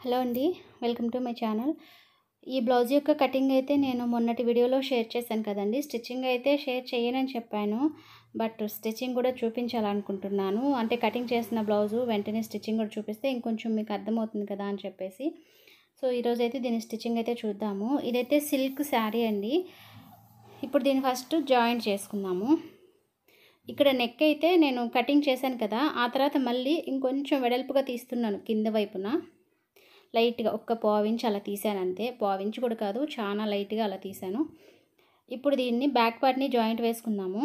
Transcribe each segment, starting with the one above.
Hello అండి, welcome to my channel. ఈ blouse యొక్క కటింగ్ అయితే నేను మొన్నటి వీడియోలో షేర్ చేశాను కదండి. స్టిచ్చింగ్ అయితే షేర్ చేయనని చెప్పాను, బట్ స్టిచ్చింగ్ కూడా చూపించాలనుకుంటున్నాను. అంటే కటింగ్ చేసిన బ్లౌజు వెంటనే స్టిచ్చింగ్ కూడా చూపిస్తే ఇంకొంచెం మీకు అర్థమవుతుంది కదా అని చెప్పేసి. సో ఈరోజైతే దీని స్టిచ్చింగ్ అయితే చూద్దాము. ఇదైతే సిల్క్ శారీ అండి. ఇప్పుడు దీన్ని ఫస్ట్ జాయింట్ చేసుకుందాము. ఇక్కడ నెక్ అయితే నేను కటింగ్ చేశాను కదా, ఆ తర్వాత మళ్ళీ ఇంకొంచెం వెడల్పుగా తీస్తున్నాను. కింద వైపున లైట్గా ఒక్క పావించి అలా తీసాను అంతే. పావించి కూడా కాదు, చాలా లైట్గా అలా తీసాను. ఇప్పుడు దీన్ని బ్యాక్ పార్ట్ని జాయింట్ వేసుకుందాము.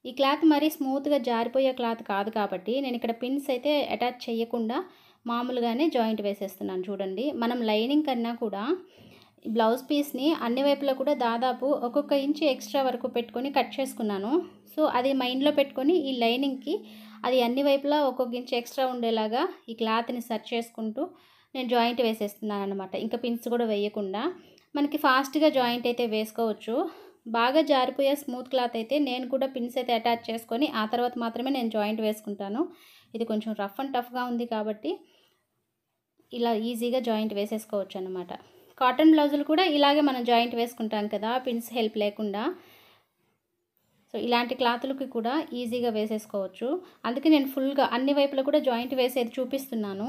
ఈ క్లాత్ మరీ స్మూత్గా జారిపోయే క్లాత్ కాదు కాబట్టి నేను ఇక్కడ పిన్స్ అయితే అటాచ్ చేయకుండా మామూలుగానే జాయింట్ వేసేస్తున్నాను. చూడండి, మనం లైనింగ్ కన్నా కూడా బ్లౌజ్ పీస్ని అన్ని వైపులా కూడా దాదాపు ఒక్కొక్క ఇంచు ఎక్స్ట్రా వరకు పెట్టుకొని కట్ చేసుకున్నాను. సో అది మైండ్లో పెట్టుకొని ఈ లైనింగ్కి అది అన్ని వైపులా ఒక్కొక్క ఇంచు ఎక్స్ట్రా ఉండేలాగా ఈ క్లాత్ని సర్చ్ చేసుకుంటూ నేను జాయింట్ వేసేస్తున్నాను అనమాట. ఇంకా పిన్స్ కూడా వేయకుండా మనకి ఫాస్ట్గా జాయింట్ అయితే వేసుకోవచ్చు. బాగా జారిపోయే స్మూత్ క్లాత్ అయితే నేను కూడా పిన్స్ అయితే అటాచ్ చేసుకొని ఆ తర్వాత మాత్రమే నేను జాయింట్ వేసుకుంటాను. ఇది కొంచెం రఫ్ అండ్ టఫ్గా ఉంది కాబట్టి ఇలా ఈజీగా జాయింట్ వేసేసుకోవచ్చు అనమాట. కాటన్ బ్లౌజులు కూడా ఇలాగే మనం జాయింట్ వేసుకుంటాం కదా, పిన్స్ హెల్ప్ లేకుండా. సో ఇలాంటి క్లాతులకి కూడా ఈజీగా వేసేసుకోవచ్చు. అందుకే నేను ఫుల్గా అన్ని వైపులా కూడా జాయింట్ వేసేది చూపిస్తున్నాను.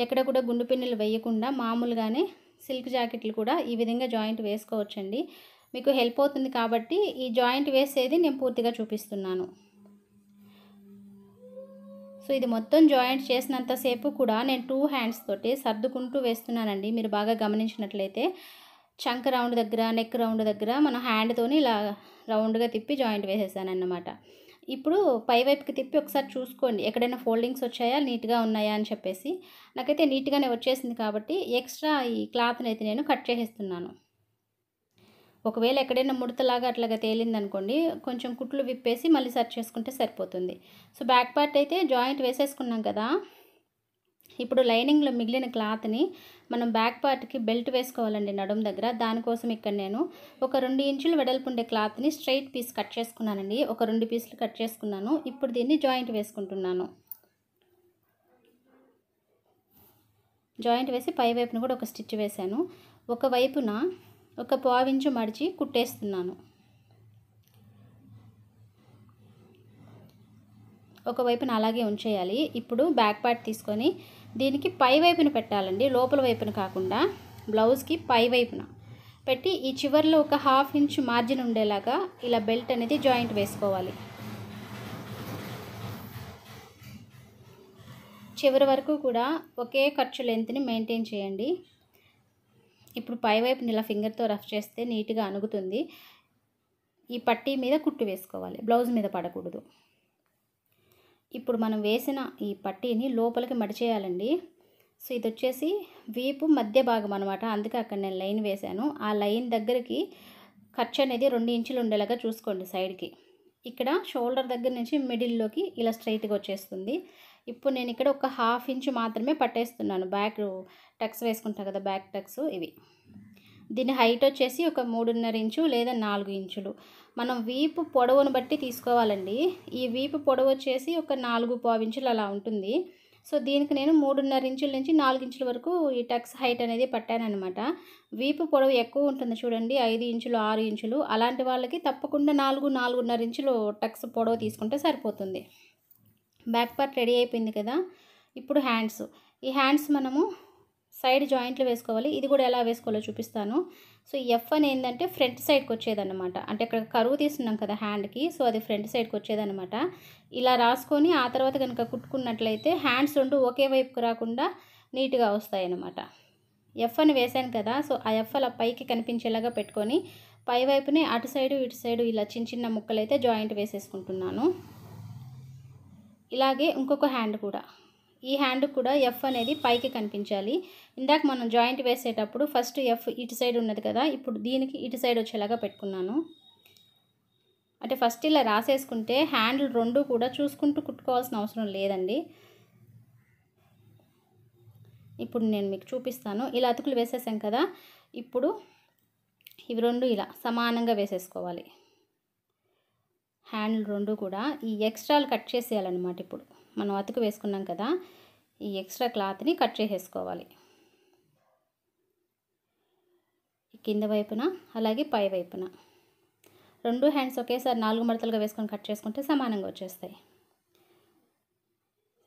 ఎక్కడ కూడా గుండు పిన్నులు వేయకుండా మామూలుగానే సిల్క్ జాకెట్లు కూడా ఈ విధంగా జాయింట్ వేసుకోవచ్చండి. మీకు హెల్ప్ అవుతుంది కాబట్టి ఈ జాయింట్ వేసేది నేను పూర్తిగా చూపిస్తున్నాను. సో ఇది మొత్తం జాయింట్ చేసినంతసేపు కూడా నేను 2 హ్యాండ్స్ తోటి సర్దుకుంటూ వేస్తున్నానండి. మీరు బాగా గమనించినట్లయితే చంక రౌండ్ దగ్గర, నెక్ రౌండ్ దగ్గర మన హ్యాండ్తోని ఇలా రౌండ్గా తిప్పి జాయింట్ వేసేసాను అన్నమాట. ఇప్పుడు పైవైపుకి తిప్పి ఒకసారి చూసుకోండి, ఎక్కడైనా ఫోల్డింగ్స్ వచ్చాయా, నీట్గా ఉన్నాయా అని చెప్పేసి. నాకైతే నీట్గానే వచ్చేసింది కాబట్టి ఎక్స్ట్రా ఈ క్లాత్ని అయితే నేను కట్ చేసేస్తున్నాను. ఒకవేళ ఎక్కడైనా ముడతలాగా అట్లాగా తేలిందనుకోండి, కొంచెం కుట్లు విప్పేసి మళ్ళీ సర్చ్ చేసుకుంటే సరిపోతుంది. సో బ్యాక్ పార్ట్ అయితే జాయింట్ వేసేసుకున్నాం కదా. ఇప్పుడు లైనింగ్లో మిగిలిన క్లాత్ని మనం బ్యాక్ పార్ట్కి బెల్ట్ వేసుకోవాలండి నడుము దగ్గర. దానికోసం ఇక్కడ నేను ఒక 2 ఇంచులు వెడల్పు ఉండే క్లాత్ని స్ట్రైట్ పీస్ కట్ చేసుకున్నానండి. ఒక 2 పీసులు కట్ చేసుకున్నాను. ఇప్పుడు దీన్ని జాయింట్ వేసుకుంటున్నాను. జాయింట్ వేసి పై వైపున కూడా ఒక స్టిచ్ వేశాను. ఒక వైపున ఒక పావించు మడిచి కుట్టేస్తున్నాను. ఒకవైపున అలాగే ఉంచేయాలి. ఇప్పుడు బ్యాక్ పార్ట్ తీసుకొని దీనికి పై వైపున పెట్టాలండి, లోపల వైపున కాకుండా బ్లౌజ్కి పై వైపున పెట్టి ఈ చివర్లో ఒక 1/2 ఇంచ్ మార్జిన్ ఉండేలాగా ఇలా బెల్ట్ అనేది జాయింట్ వేసుకోవాలి. చివరి వరకు కూడా ఒకే ఖర్చు లెంత్ని మెయింటైన్ చేయండి. ఇప్పుడు పై వైపుని ఇలా ఫింగర్తో రఫ్ చేస్తే నీట్గా అణుగుతుంది. ఈ పట్టీ మీద కుట్టు వేసుకోవాలి, బ్లౌజ్ మీద పడకూడదు. ఇప్పుడు మనం వేసిన ఈ పట్టీని లోపలికి మడిచేయాలండి. సో ఇది వచ్చేసి వీపు మధ్య భాగం అనమాట, అందుకే అక్కడ నేను లైన్ వేశాను. ఆ లైన్ దగ్గరికి ఖర్చు అనేది 2 ఇంచులు ఉండేలాగా చూసుకోండి సైడ్కి. ఇక్కడ షోల్డర్ దగ్గర నుంచి మిడిల్లోకి ఇలా స్ట్రైట్గా వచ్చేస్తుంది. ఇప్పుడు నేను ఇక్కడ ఒక 1/2 ఇంచు మాత్రమే పట్టేస్తున్నాను. బ్యాక్ టక్స్ వేసుకుంటా కదా, బ్యాక్ టక్స్ ఇవి. దీని హైట్ వచ్చేసి ఒక 3.5 ఇంచు లేదా 4 ఇంచులు. మనం వీపు పొడవును బట్టి తీసుకోవాలండి. ఈ వీపు పొడవు వచ్చేసి ఒక 4.5 ఇంచులు అలా ఉంటుంది. సో దీనికి నేను 3.5 ఇంచుల నుంచి 4 ఇంచుల వరకు ఈ టక్స్ హైట్ అనేది పట్టానమాట. వీపు పొడవు ఎక్కువ ఉంటుంది చూడండి, 5 ఇంచులు 6 ఇంచులు, అలాంటి వాళ్ళకి తప్పకుండా 4.5 ఇంచులు టక్స్ పొడవు తీసుకుంటే సరిపోతుంది. బ్యాక్ పార్ట్ రెడీ అయిపోయింది కదా. ఇప్పుడు హ్యాండ్స్. ఈ హ్యాండ్స్ మనము సైడ్ జాయింట్లు వేసుకోవాలి. ఇది కూడా ఎలా వేసుకోవాలో చూపిస్తాను. సో ఎఫ్ అని ఏంటంటే ఫ్రంట్ సైడ్కి వచ్చేదన్నమాట. అంటే అక్కడ కరువు తీస్తున్నాం కదా హ్యాండ్కి, సో అది ఫ్రంట్ సైడ్కి వచ్చేదన్నమాట. ఇలా రాసుకొని ఆ తర్వాత కనుక కుట్టుకున్నట్లయితే హ్యాండ్స్ 2 ఒకే వైపుకు రాకుండా నీట్గా వస్తాయి అన్నమాట. ఎఫ్ అని వేసాను కదా, సో ఆ ఎఫ్ అలా పైకి కనిపించేలాగా పెట్టుకొని పై వైపునే అటు సైడు ఇటు సైడు ఇలా చిన్న చిన్న ముక్కలు అయితే జాయింట్ వేసేసుకుంటున్నాను. ఇలాగే ఇంకొక హ్యాండ్ కూడా, ఈ హ్యాండ్ కూడా ఎఫ్ అనేది పైకి కనిపించాలి. ఇందాక మనం జాయింట్ వేసేటప్పుడు ఫస్ట్ ఎఫ్ ఇటు సైడ్ ఉన్నది కదా, ఇప్పుడు దీనికి ఇటు సైడ్ వచ్చేలాగా పెట్టుకున్నాను. అంటే ఫస్ట్ ఇలా రాసేసుకుంటే హ్యాండ్లు 2 కూడా చూసుకుంటూ కుట్టుకోవాల్సిన అవసరం లేదండి. ఇప్పుడు నేను మీకు చూపిస్తాను. ఇలా అతుకులు వేసేసాం కదా, ఇప్పుడు ఇవి 2 ఇలా సమానంగా వేసేసుకోవాలి. హ్యాండ్లు 2 కూడా ఈ ఎక్స్ట్రాలు కట్ చేసేయాలన్నమాట. ఇప్పుడు మనం అతుకు వేసుకున్నాం కదా, ఈ ఎక్స్ట్రా క్లాత్ని కట్ చేసేసుకోవాలి. కింద వైపున అలాగే పై వైపున 2 హ్యాండ్స్ ఒకేసారి 4 మడతలుగా వేసుకొని కట్ చేసుకుంటే సమానంగా వచ్చేస్తాయి.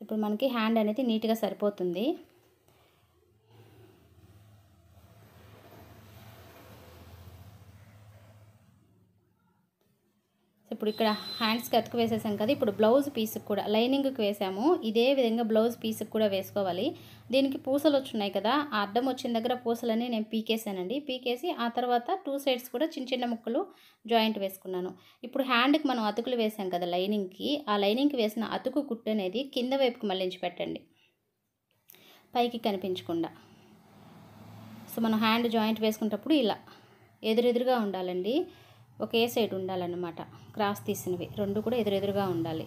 ఇప్పుడు మనకి హ్యాండ్ అనేది నీట్గా సరిపోతుంది. ఇప్పుడు ఇక్కడ హ్యాండ్స్కి అతుకు వేసేసాం కదా, ఇప్పుడు బ్లౌజ్ పీస్కి కూడా లైనింగ్కి వేసాము, ఇదే విధంగా బ్లౌజ్ పీస్కి కూడా వేసుకోవాలి. దీనికి పూసలు వచ్చున్నాయి కదా, ఆ అడ్డం వచ్చిన దగ్గర పూసలని నేను పీకేసానండి. పీకేసి ఆ తర్వాత 2 సైడ్స్ కూడా చిన్న చిన్న ముక్కలు జాయింట్ వేసుకున్నాను. ఇప్పుడు హ్యాండ్కి మనం అతుకులు వేసాం కదా లైనింగ్కి, ఆ లైనింగ్కి వేసిన అతుకు కుట్టు అనేది కింద వైపుకి మళ్ళించి పెట్టండి, పైకి కనిపించకుండా. సో మనం హ్యాండ్ జాయింట్ వేసుకునేటప్పుడు ఇలా ఎదురెదురుగా ఉండాలండి, ఒకే సైడ్ ఉండాలన్నమాట. క్రాస్ తీసినవి 2 కూడా ఎదురెదురుగా ఉండాలి.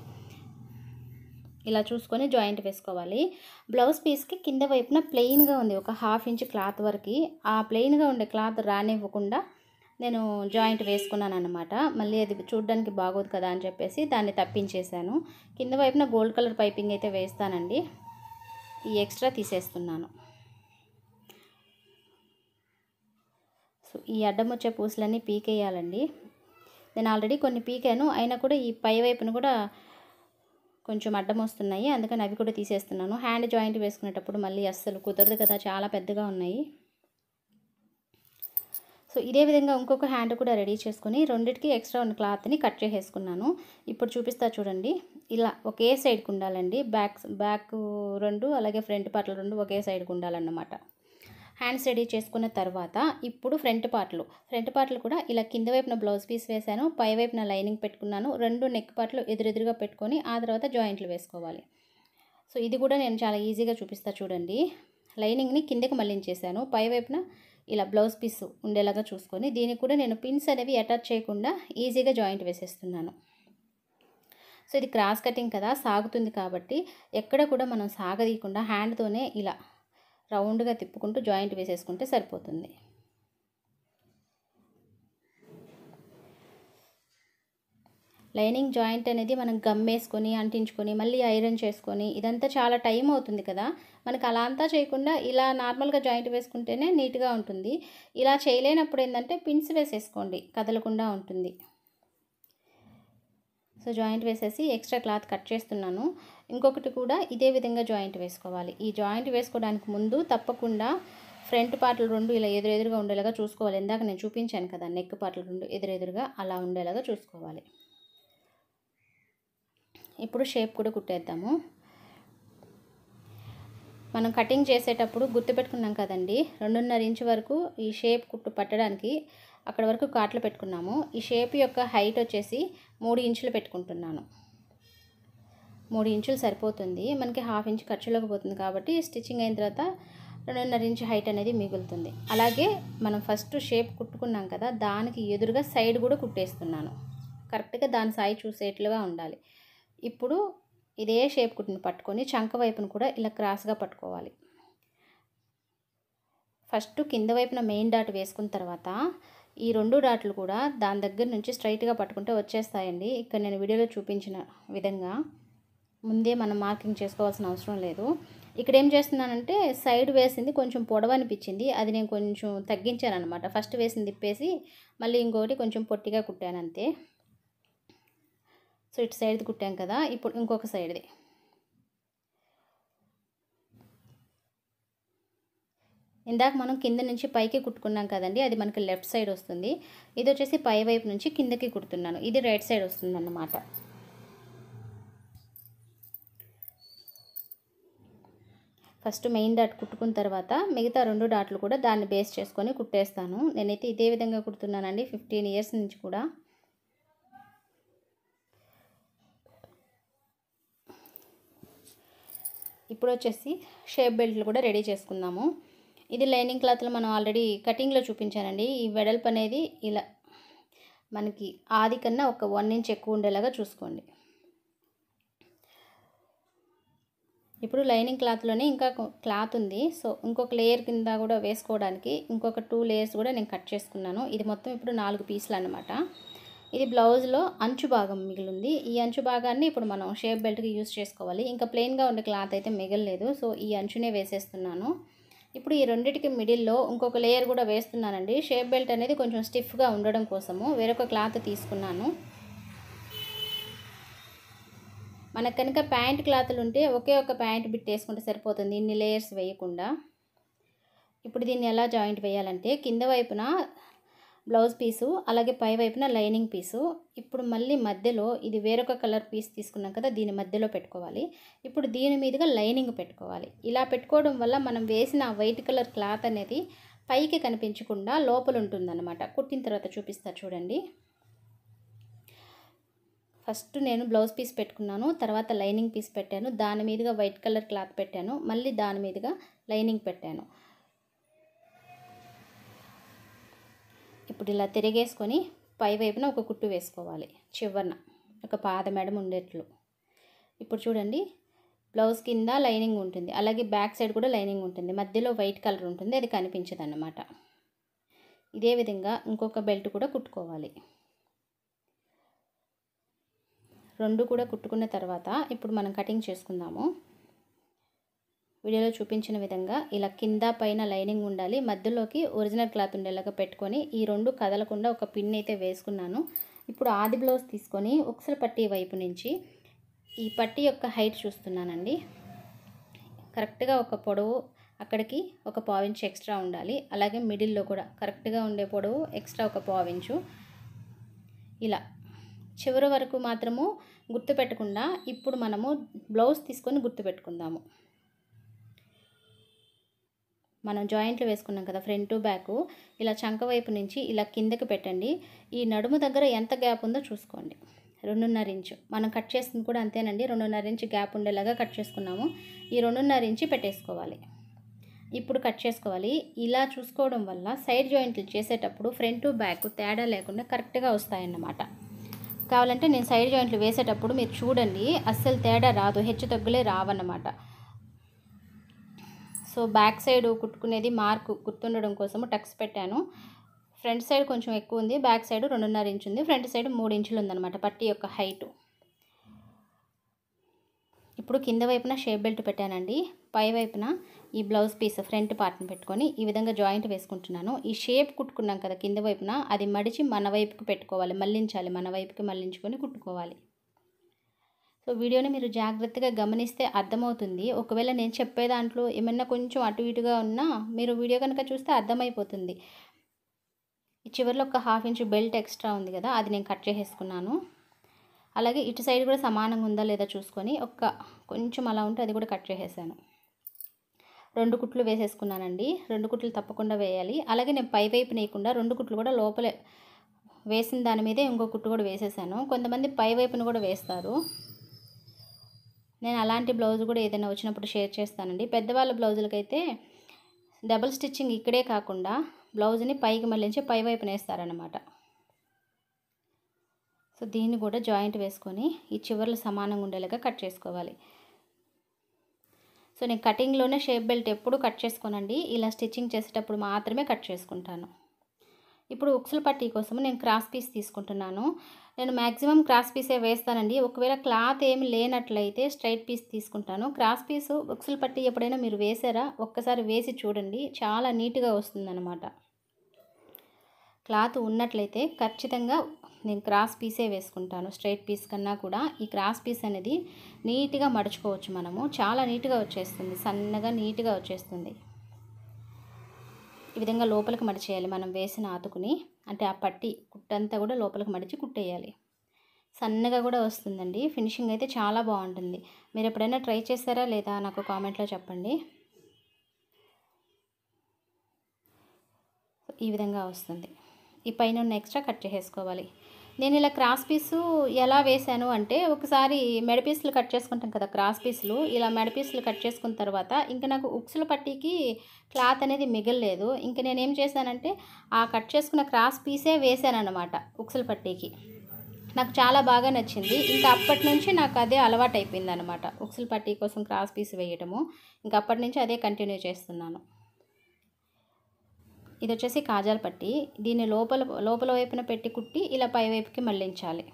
ఇలా చూసుకొని జాయింట్ వేసుకోవాలి. బ్లౌజ్ పీస్కి కింద వైపున ప్లెయిన్గా ఉంది ఒక 1/2 ఇంచ్ క్లాత్ వరకు, ఆ ప్లెయిన్గా ఉండే క్లాత్ రానివ్వకుండా నేను జాయింట్ వేసుకున్నాను అన్నమాట. మళ్ళీ అది చూడడానికి బాగోదు కదా అని చెప్పేసి దాన్ని తప్పించేశాను. కింద వైపున గోల్డ్ కలర్ పైపింగ్ అయితే వేస్తానండి, ఈ ఎక్స్ట్రా తీసేస్తున్నాను. సో ఈ అడ్డం వచ్చే పూసలన్నీ పీకేయాలండి. నేను ఆల్రెడీ కొన్ని పీకాను, అయినా కూడా ఈ పై వైపున కూడా కొంచెం అడ్డం వస్తున్నాయి, అందుకని అవి కూడా తీసేస్తున్నాను. హ్యాండ్ జాయింట్ వేసుకునేటప్పుడు మళ్ళీ అస్సలు కుదరదు కదా, చాలా పెద్దగా ఉన్నాయి. సో ఇదే విధంగా ఇంకొక హ్యాండ్ కూడా రెడీ చేసుకుని రెండిటికి ఎక్స్ట్రా ఉన్న క్లాత్ని కట్ చేసేసుకున్నాను. ఇప్పుడు చూపిస్తా చూడండి, ఇలా ఒకే సైడ్కి ఉండాలండి. బ్యాక్ 2 అలాగే ఫ్రంట్ పార్ట్లు 2 ఒకే సైడ్కి ఉండాలన్నమాట. హ్యాండ్స్ రెడీ చేసుకున్న తర్వాత ఇప్పుడు ఫ్రంట్ పార్ట్లు కూడా ఇలా కింద వైపున బ్లౌజ్ పీస్ వేసాను, పై వైపున లైనింగ్ పెట్టుకున్నాను. 2 నెక్ పార్ట్లు ఎదురెదురుగా పెట్టుకొని ఆ తర్వాత జాయింట్లు వేసుకోవాలి. సో ఇది కూడా నేను చాలా ఈజీగా చూపిస్తా చూడండి. లైనింగ్ని కిందకి మళ్ళించేసాను, పై వైపున ఇలా బ్లౌజ్ పీస్ ఉండేలాగా చూసుకొని దీనికి కూడా నేను పిన్స్ అనేవి అటాచ్ చేయకుండా ఈజీగా జాయింట్ వేసేస్తున్నాను. సో ఇది క్రాస్ కటింగ్ కదా, సాగుతుంది కాబట్టి ఎక్కడ కూడా మనం సాగదీయకుండా హ్యాండ్తోనే ఇలా రౌండ్గా తిప్పుకుంటూ జాయింట్ వేసేసుకుంటే సరిపోతుంది. లైనింగ్ జాయింట్ అనేది మనం గమ్ వేసుకొని అంటించుకొని మళ్ళీ ఐరన్ చేసుకొని ఇదంతా చాలా టైం అవుతుంది కదా, మనకు అలా అంతా చేయకుండా ఇలా నార్మల్గా జాయింట్ వేసుకుంటేనే నీట్గా ఉంటుంది. ఇలా చేయలేనప్పుడు ఏంటంటే పిన్స్ వేసేసుకోండి, కదలకుండా ఉంటుంది. సో జాయింట్ వేసేసి ఎక్స్ట్రా క్లాత్ కట్ చేస్తున్నాను. ఇంకొకటి కూడా ఇదే విధంగా జాయింట్ వేసుకోవాలి. ఈ జాయింట్ వేసుకోవడానికి ముందు తప్పకుండా ఫ్రంట్ పార్ట్లు 2 ఇలా ఎదురెదురుగా ఉండేలాగా చూసుకోవాలి. ఇందాక నేను చూపించాను కదా, నెక్ పార్ట్లు 2 ఎదురెదురుగా అలా ఉండేలాగా చూసుకోవాలి. ఇప్పుడు షేప్ కూడా కుట్టేద్దాము. మనం కటింగ్ చేసేటప్పుడు గుర్తుపెట్టుకున్నాం కదండి, 2.5 ఇంచ్ వరకు ఈ షేప్ కుట్టు పట్టడానికి అక్కడ వరకు కాట్లు పెట్టుకున్నాము. ఈ షేప్ యొక్క హైట్ వచ్చేసి 3 ఇంచులు పెట్టుకుంటున్నాను. 3 ఇంచులు సరిపోతుంది, మనకి 1/2 ఇంచ్ ఖర్చులోకి పోతుంది కాబట్టి స్టిచ్చింగ్ అయిన తర్వాత 2.5 ఇంచ్ హైట్ అనేది మిగులుతుంది. అలాగే మనం ఫస్ట్ షేప్ కుట్టుకున్నాం కదా, దానికి ఎదురుగా సైడ్ కూడా కుట్టేస్తున్నాను. కరెక్ట్గా దాని సాయి చూసేట్లుగా ఉండాలి. ఇప్పుడు ఇదే షేప్ కుట్టుని పట్టుకొని చంక వైపును కూడా ఇలా క్రాస్గా పట్టుకోవాలి. ఫస్ట్ కింద వైపున మెయిన్ డాట్ వేసుకున్న తర్వాత ఈ 2 డాట్లు కూడా దాని దగ్గర నుంచి స్ట్రైట్గా పట్టుకుంటే వచ్చేస్తాయండి. ఇక్కడ నేను వీడియోలో చూపించిన విధంగా ముందే మనం మార్కింగ్ చేసుకోవాల్సిన అవసరం లేదు. ఇక్కడ ఏం చేస్తున్నానంటే సైడ్ వేసింది కొంచెం పొడవు అనిపించింది, అది నేను కొంచెం తగ్గించాను అనమాట. ఫస్ట్ వేసింది తిప్పేసి మళ్ళీ ఇంకొకటి కొంచెం పొట్టిగా కుట్టాను అంతే. సో ఇటు సైడ్ది కుట్టాం కదా, ఇప్పుడు ఇంకొక సైడ్ది ఇందాక మనం కింద నుంచి పైకి కుట్టుకున్నాం కదండి, అది మనకి లెఫ్ట్ సైడ్ వస్తుంది. ఇది వచ్చేసి పై వైపు నుంచి కిందకి కుడుతున్నాను, ఇది రైట్ సైడ్ వస్తుంది అన్నమాట. ఫస్ట్ మెయిన్ డాట్ కుట్టుకున్న తర్వాత మిగతా 2 డాట్లు కూడా దాన్ని బేస్ చేసుకొని కుట్టేస్తాను. నేనైతే ఇదే విధంగా కుడుతున్నానండి 15 ఇయర్స్ నుంచి కూడా. ఇప్పుడు వచ్చేసి షేప్ బెల్ట్లు కూడా రెడీ చేసుకుందాము. ఇది లైనింగ్ క్లాత్లో మనం ఆల్రెడీ కటింగ్లో చూపించానండి. ఈ వెడల్పు అనేది ఇలా మనకి ఆది కన్నా ఒక 1 ఇంచ్ ఎక్కువ ఉండేలాగా చూసుకోండి. ఇప్పుడు లైనింగ్ క్లాత్లోనే ఇంకా క్లాత్ ఉంది, సో ఇంకొక లేయర్ కింద కూడా వేసుకోవడానికి ఇంకొక 2 లేయర్స్ కూడా నేను కట్ చేసుకున్నాను. ఇది మొత్తం ఇప్పుడు 4 పీసులు అన్నమాట. ఇది బ్లౌజ్లో అంచు భాగం మిగిలింది. ఈ అంచు భాగాన్ని ఇప్పుడు మనం షేప్ బెల్ట్కి యూజ్ చేసుకోవాలి. ఇంకా ప్లెయిన్గా ఉండే క్లాత్ అయితే మిగలలేదు. సో ఈ అంచునే వేసేస్తున్నాను. ఇప్పుడు ఈ రెండిటికి మిడిల్లో ఇంకొక లేయర్ కూడా వేస్తున్నానండి. షేప్ బెల్ట్ అనేది కొంచెం స్టిఫ్గా ఉండడం కోసము వేరొక క్లాత్ తీసుకున్నాను. మనకు కనుక ప్యాంట్ క్లాతులు ఉంటే ఒకే ఒక ప్యాంట్ బిట్ వేసుకుంటే సరిపోతుంది, ఇన్ని లేయర్స్ వేయకుండా. ఇప్పుడు దీన్ని ఎలా జాయింట్ వేయాలంటే కింద వైపున బ్లౌజ్ పీసు, అలాగే పై వైపున లైనింగ్ పీసు. ఇప్పుడు మళ్ళీ మధ్యలో ఇది వేరొక కలర్ పీస్ తీసుకున్నాం కదా, దీని మధ్యలో పెట్టుకోవాలి. ఇప్పుడు దీని మీదుగా లైనింగ్ పెట్టుకోవాలి. ఇలా పెట్టుకోవడం వల్ల మనం వేసిన వైట్ కలర్ క్లాత్ అనేది పైకి కనిపించకుండా లోపల ఉంటుందన్నమాట. కుట్టిన తర్వాత చూపిస్తా చూడండి. ఫస్ట్ నేను బ్లౌజ్ పీస్ పెట్టుకున్నాను, తర్వాత లైనింగ్ పీస్ పెట్టాను, దాని మీదుగా వైట్ కలర్ క్లాత్ పెట్టాను, మళ్ళీ దాని మీదుగా లైనింగ్ పెట్టాను. ఇప్పుడు ఇలా తిరిగేసుకొని పై వైపున ఒక కుట్టు వేసుకోవాలి, చివరన ఒక పాదమెడం ఉండేట్లు. ఇప్పుడు చూడండి, బ్లౌజ్ కింద లైనింగ్ ఉంటుంది, అలాగే బ్యాక్ సైడ్ కూడా లైనింగ్ ఉంటుంది, మధ్యలో వైట్ కలర్ ఉంటుంది, అది కనిపించదు అన్నమాట. ఇదే విధంగా ఇంకొక బెల్ట్ కూడా కుట్టుకోవాలి. రెండు కూడా కుట్టుకున్న తర్వాత ఇప్పుడు మనం కటింగ్ చేసుకుందాము. వీడియోలో చూపించిన విధంగా ఇలా కింద పైన లైనింగ్ ఉండాలి, మధ్యలోకి ఒరిజినల్ క్లాత్ ఉండేలాగా పెట్టుకొని ఈ రెండు కదలకుండా ఒక పిన్ అయితే వేసుకున్నాను. ఇప్పుడు ఆది బ్లౌజ్ తీసుకొని ఉక్సుల పట్టీ వైపు నుంచి ఈ పట్టీ యొక్క హైట్ చూస్తున్నానండి. కరెక్ట్గా ఒక పొడవు అక్కడికి ఒక పావించు ఎక్స్ట్రా ఉండాలి, అలాగే మిడిల్లో కూడా కరెక్ట్గా ఉండే పొడవు ఎక్స్ట్రా ఒక పావించు. ఇలా చివరి వరకు మాత్రము గుర్తుపెట్టకుండా ఇప్పుడు మనము బ్లౌజ్ తీసుకొని గుర్తుపెట్టుకుందాము. మనం జాయింట్లు వేసుకున్నాం కదా ఫ్రంట్ బ్యాక్, ఇలా చంక వైపు నుంచి ఇలా కిందకి పెట్టండి. ఈ నడుము దగ్గర ఎంత గ్యాప్ ఉందో చూసుకోండి, 2.5 ఇంచు. మనం కట్ చేస్తుంది కూడా అంతేనండి, 2.5 ఇంచు గ్యాప్ ఉండేలాగా కట్ చేసుకున్నాము. ఈ 2.5 ఇంచు పెట్టేసుకోవాలి. ఇప్పుడు కట్ చేసుకోవాలి. ఇలా చూసుకోవడం వల్ల సైడ్ జాయింట్లు చేసేటప్పుడు ఫ్రంట్ బ్యాక్ తేడా లేకుండా కరెక్ట్గా వస్తాయన్నమాట. కావాలంటే నేను సైడ్ జాయింట్లు వేసేటప్పుడు మీరు చూడండి, అస్సలు తేడా రాదు, హెచ్చు తగ్గులే రావన్నమాట. సో బ్యాక్ సైడ్ కుట్టుకునేది మార్కు గుర్తుండడం కోసము టక్స్ పెట్టాను. ఫ్రంట్ సైడ్ కొంచెం ఎక్కువ ఉంది, బ్యాక్ సైడ్ 2.5 ఇంచు ఉంది, ఫ్రంట్ సైడ్ 3 ఇంచులు ఉందన్నమాట పట్టీ యొక్క హైటు. ఇప్పుడు కింద వైపున షేప్ బెల్ట్ పెట్టానండి, పై వైపున ఈ బ్లౌజ్ పీస్ ఫ్రంట్ పార్ట్ని పెట్టుకొని ఈ విధంగా జాయింట్ వేసుకుంటున్నాను. ఈ షేప్ కుట్టుకున్నాం కదా కింద వైపున, అది మడిచి మన వైపుకి పెట్టుకోవాలి, మళ్ళించాలి, మన వైపుకి మళ్ళించుకొని కుట్టుకోవాలి. సో వీడియోని మీరు జాగ్రత్తగా గమనిస్తే అర్థమవుతుంది. ఒకవేళ నేను చెప్పే దాంట్లో ఏమన్నా కొంచెం అటు ఇటుగా ఉన్నా మీరు వీడియో కనుక చూస్తే అర్థమైపోతుంది. ఈ చివరిలో ఒక 1/2 ఇంచు బెల్ట్ ఎక్స్ట్రా ఉంది కదా, అది నేను కట్ చేసేసుకున్నాను. అలాగే ఇటు సైడ్ కూడా సమానంగా ఉందా లేదా చూసుకొని కొంచెం అలా ఉంటే అది కూడా కట్ చేసేసాను. 2 కుట్లు వేసేసుకున్నానండి. 2 కుట్లు తప్పకుండా వేయాలి. అలాగే నేను పై వైపు నేయకుండా 2 కుట్లు కూడా లోపలే వేసిన దాని మీదే ఇంకో కుట్టు కూడా వేసేసాను. కొంతమంది పై వైపున కూడా వేస్తారు. నేను అలాంటి బ్లౌజ్ కూడా ఏదైనా వచ్చినప్పుడు షేర్ చేస్తానండి. పెద్దవాళ్ళ బ్లౌజులకైతే డబుల్ స్టిచ్చింగ్ ఇక్కడే కాకుండా బ్లౌజ్ని పైకి మళ్ళించి పై వైపున వేస్తారనమాట. సో దీన్ని కూడా జాయింట్ వేసుకొని ఈ చివర్లు సమానంగా ఉండేలాగా కట్ చేసుకోవాలి. సో నేను కటింగ్లోనే షేప్ బెల్ట్ ఎప్పుడు కట్ చేసుకోనండి, ఇలా స్టిచ్చింగ్ చేసేటప్పుడు మాత్రమే కట్ చేసుకుంటాను. ఇప్పుడు ఉక్సుల పట్టీ కోసం నేను క్రాస్ పీస్ తీసుకుంటున్నాను. నేను మ్యాక్సిమం క్రాస్ పీసే వేస్తానండి. ఒకవేళ క్లాత్ ఏమి లేనట్లయితే స్ట్రైట్ పీస్ తీసుకుంటాను. క్రాస్ పీసు ఉక్సుల పట్టీ ఎప్పుడైనా మీరు వేసారా? ఒక్కసారి వేసి చూడండి, చాలా నీట్గా వస్తుందన్నమాట. క్లాత్ ఉన్నట్లయితే ఖచ్చితంగా నేను క్రాస్ పీసే వేసుకుంటాను. స్ట్రైట్ పీస్ కన్నా కూడా ఈ క్రాస్ పీస్ అనేది నీట్గా మడుచుకోవచ్చు మనము, చాలా నీట్గా వచ్చేస్తుంది, సన్నగా నీట్గా వచ్చేస్తుంది. ఈ విధంగా లోపలికి మడిచేయాలి మనం వేసిన ఆతుకుని, అంటే ఆ పట్టీ కుట్టంతా కూడా లోపలికి మడిచి కుట్టేయాలి. సన్నగా కూడా వస్తుందండి, ఫినిషింగ్ అయితే చాలా బాగుంటుంది. మీరు ఎప్పుడైనా ట్రై చేస్తారా లేదా నాకు కామెంట్లో చెప్పండి. ఈ విధంగా వస్తుంది. ఈ పైన ఉన్న ఎక్స్ట్రా కట్ చేసేసుకోవాలి. నేను ఇలా క్రాస్ పీసు ఎలా వేసాను అంటే, ఒకసారి మెడపీసులు కట్ చేసుకుంటాం కదా క్రాస్ పీసులు, ఇలా మెడపీసులు కట్ చేసుకున్న తర్వాత ఇంకా నాకు ఉక్సుల పట్టీకి క్లాత్ అనేది మిగలలేదు. ఇంక నేనేం చేశానంటే ఆ కట్ చేసుకున్న క్రాస్ పీసే వేసాను అనమాట ఉక్సుల పట్టీకి. నాకు చాలా బాగా నచ్చింది. ఇంకా అప్పటి నుంచి నాకు అదే అలవాటు అయిపోయింది అనమాట, ఉక్సుల పట్టీ కోసం క్రాస్ పీస్ వేయటము. ఇంకా అప్పటి నుంచి అదే కంటిన్యూ చేస్తున్నాను. ఇది వచ్చేసి కాజాల పట్టి. దీన్ని లోపల వైపున పెట్టి కుట్టి ఇలా పై వైపుకి మళ్ళించాలి.